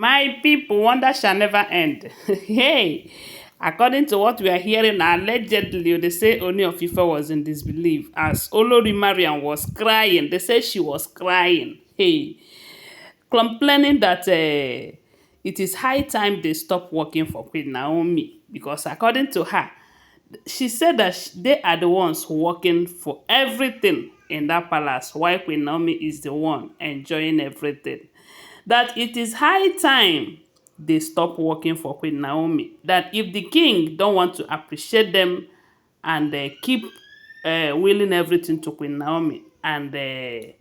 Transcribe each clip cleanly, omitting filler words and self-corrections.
My people, wonder shall never end. Hey, according to what we are hearing, allegedly, they say Ooni of Ife was in disbelief as Olori Mariam was crying. They say she was crying. Hey, complaining that it is high time they stop working for Queen Naomi because according to her, she said that they are the ones working for everything in that palace, while Queen Naomi is the one enjoying everything. That it is high time they stop working for Queen Naomi. That if the king don't want to appreciate them and keep willing everything to Queen Naomi and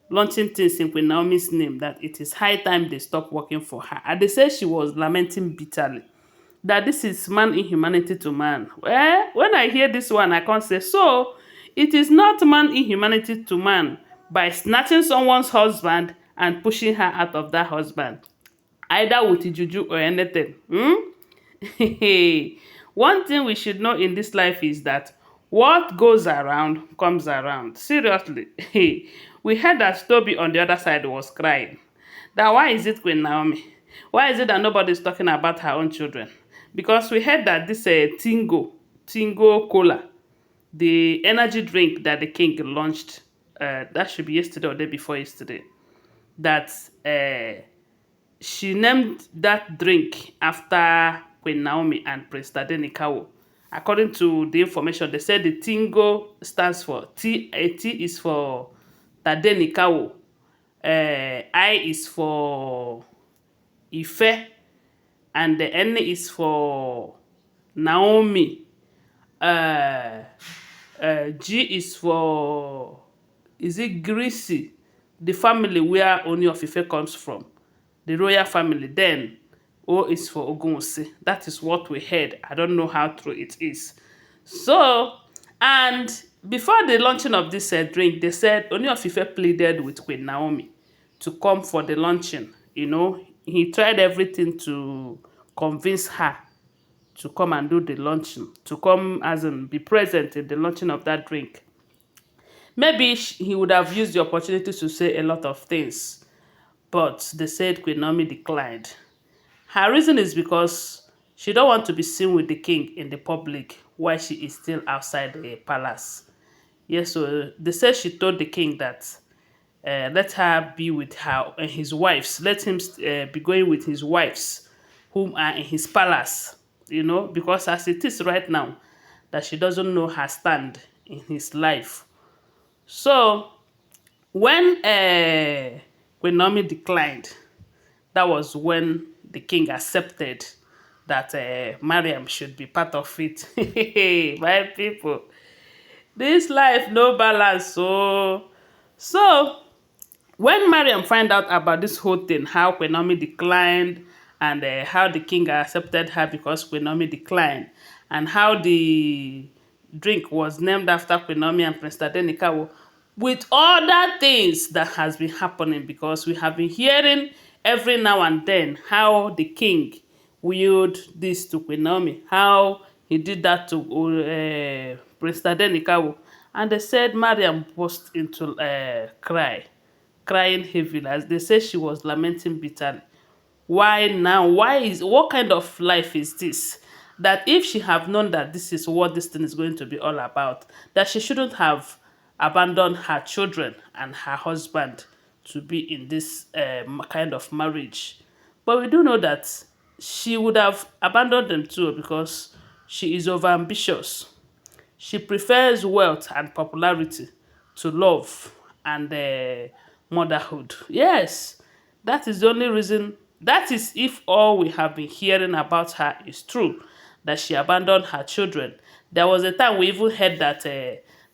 launching things in Queen Naomi's name, that it is high time they stop working for her. And they say she was lamenting bitterly that this is man inhumanity to man. Well, when I hear this one, I can't say, so it is not man inhumanity to man by snatching someone's husband and pushing her out of that husband, either with juju or anything. One thing we should know in this life is that what goes around comes around. Seriously. We heard that Tobi on the other side was crying. That why is it Queen Naomi? Why is it that nobody's talking about her own children? Because we heard that this Tingo Cola, the energy drink that the king launched, that should be yesterday or day before yesterday, that she named that drink after Queen Naomi and Prince Tadenikawo. According to the information, they said the Tingo stands for T. T is for Tadenikawo. I is for Ife, and the N is for Naomi. Uh, G is for, is it Greasy? The family where Ooni of Ife comes from, the royal family. Then O is for ogunwusi. That is what we heard. I don't know how true it is. So, and before the launching of this drink, they said Ooni of Ife pleaded with Queen Naomi to come for the launching. You know, he tried everything to convince her to come and do the launching, to come as in be present in the launching of that drink. Maybe he would have used the opportunity to say a lot of things, but they said Queen Naomi declined. Her reason is because she don't want to be seen with the king in the public while she is still outside the palace. Yes, so they said she told the king that let her be with her and his wives. Let him be going with his wives, whom are in his palace. You know, because as it is right now, that she doesn't know her stand in his life. So when Queen Naomi declined, that was when the king accepted that Mariam should be part of it. My people, this life no balance. So when Mariam find out about this whole thing, how Queen Naomi declined, and how the king accepted her because Queen Naomi declined, and how the drink was named after Queen Naomi and Prince Tadenikawo, with other things that has been happening, because we have been hearing every now and then how the king willed this to Queen Naomi, how he did that to Prince Tadenikawo, and they said Mariam burst into crying heavily, as they say she was lamenting bitterly. Why now? Why is, what kind of life is this? That if she have known that this is what this thing is going to be all about, that she shouldn't have abandoned her children and her husband to be in this kind of marriage. But we do know that she would have abandoned them too, because she is overambitious. She prefers wealth and popularity to love and motherhood. Yes, that is the only reason. That is if all we have been hearing about her is true, that she abandoned her children. There was a time we even heard that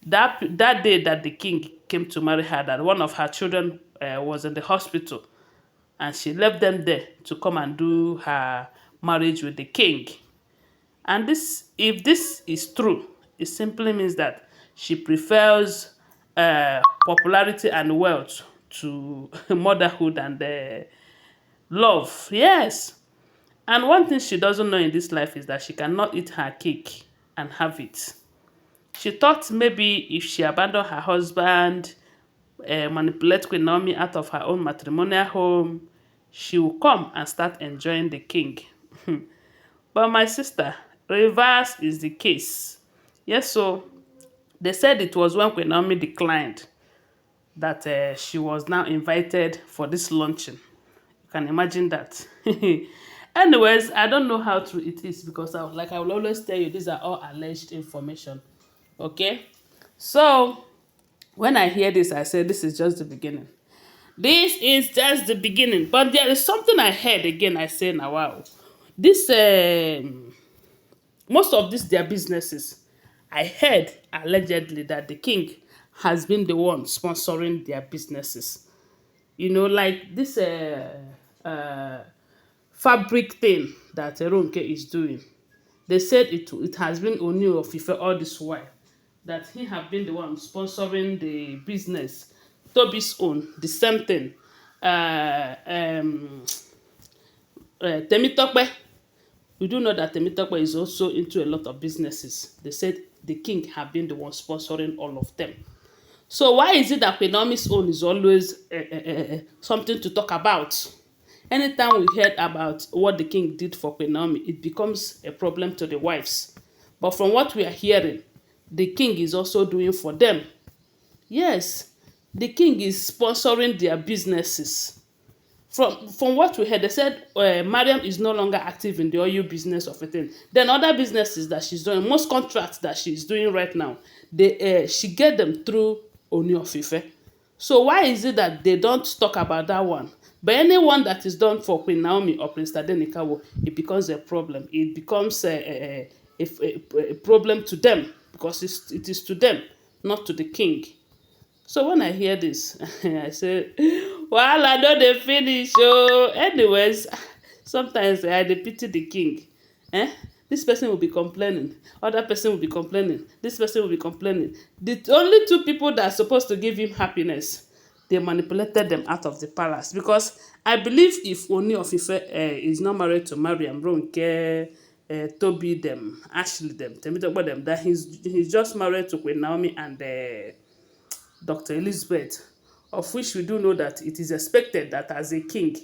that day that the king came to marry her, that one of her children was in the hospital, and she left them there to come and do her marriage with the king. And this, if this is true, it simply means that she prefers popularity and wealth to motherhood and love. Yes. And one thing she doesn't know in this life is that she cannot eat her cake and have it. She thought maybe if she abandoned her husband, manipulate Queen Naomi out of her own matrimonial home, she will come and start enjoying the king. But my sister, reverse is the case. Yes, so they said it was when Queen Naomi declined that she was now invited for this luncheon. You can imagine that. Anyways, I don't know how true it is because I will always tell you, these are all alleged information. Okay? So, when I hear this, I say this is just the beginning. This is just the beginning. But there is something I heard again. I say, now, wow. This, most of these, their businesses, I heard allegedly that the king has been the one sponsoring their businesses. You know, like this uh, fabric thing that Ronke is doing. They said it has been Ooni of Ife all this while. That he have been the one sponsoring the business. Tobi's own, the same thing. Uh, um, Temitope, we do know that Temitope is also into a lot of businesses. They said the king have been the one sponsoring all of them. So why is it that Queen Naomi's own is always something to talk about? Anytime we heard about what the king did for Queen Naomi, it becomes a problem to the wives. But from what we are hearing, the king is also doing for them. Yes, the king is sponsoring their businesses. From what we heard, they said Mariam is no longer active in the oil business of a thing. Then other businesses that she's doing, most contracts that she's doing right now, she get them through Ooni of Ife. So why is it that they don't talk about that one? But anyone that is done for Queen Naomi or Prince Tadenikawo, it becomes a problem. It becomes a problem to them because it is to them, not to the king. So when I hear this, I say, well, I know they finish. Oh, anyways, sometimes I dey pity the king. Eh? This person will be complaining. Other person will be complaining. This person will be complaining. The only two people that are supposed to give him happiness, they manipulated them out of the palace. Because I believe if Ooni of Ife is not married to Mariam, Ronke, Tobi them, Ashley them, Temitope them, that he's just married to Queen Naomi and Dr. Elizabeth, of which we do know that it is expected that as a king,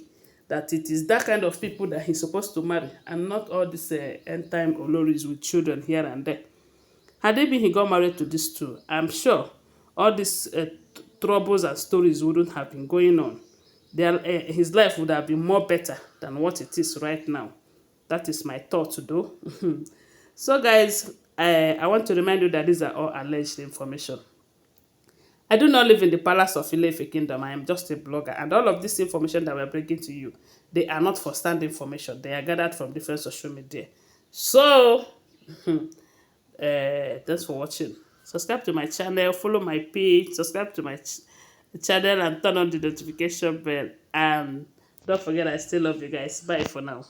that it is that kind of people that he's supposed to marry, and not all these end time Olories with children here and there. Had it been he got married to these two, I'm sure all these troubles and stories wouldn't have been going on. His life would have been more better than what it is right now. That is my thought, though. So, guys, I want to remind you that these are all alleged information. I do not live in the palace of Ile-Ife kingdom. I am just a blogger. And all of this information that we're bringing to you, they are not for stand information. They are gathered from different social media. So, thanks for watching. Subscribe to my channel, follow my page, subscribe to my channel and turn on the notification bell. And don't forget, I still love you guys. Bye for now.